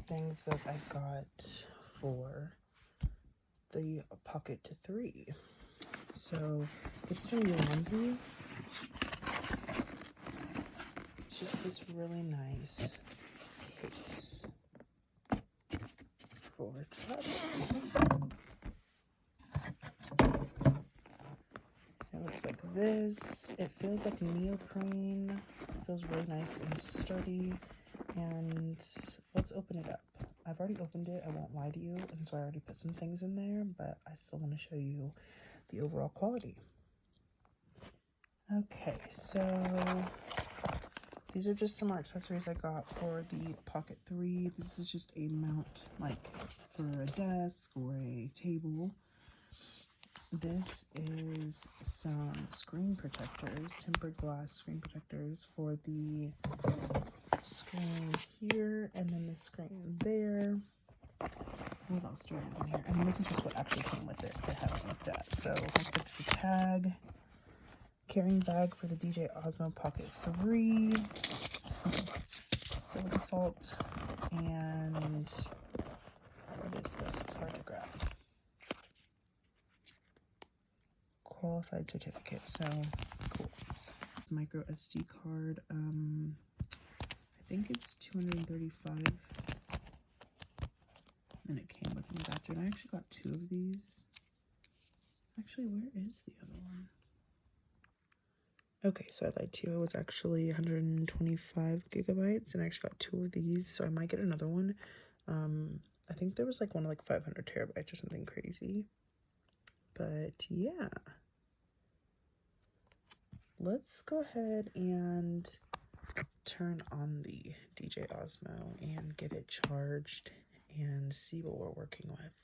Things that I got for the Pocket 3. So this is from Onesie. It's just this really nice case for travel. It looks like this. It feels like neoprene. It feels really nice and sturdy. And let's open it up. I've already opened it, I won't lie to you, and so I already put some things in there, but I still want to show you the overall quality. Okay, so these are just some more accessories I got for the Pocket 3. This is just a mount, like for a desk or a table. This is some screen protectors, tempered glass screen protectors for the screen here, and then the screen there. What else do I have in here? And this is just what actually came with it. I haven't looked at. So looks like it's a tag, carrying bag for the DJI Osmo Pocket 3, silica salt, and what is this? It's hard to grab. Qualified certificate. So cool. Micro SD card. I think it's 235. And it came with an adapter. And I actually got 2 of these. Actually, where is the other one? Okay, so I lied to you. It was actually 125 gigabytes, and I actually got 2 of these, so I might get another one. I think there was like one of like 500 terabytes or something crazy. But yeah. Let's go ahead and turn on the DJI Osmo and get it charged and see what we're working with.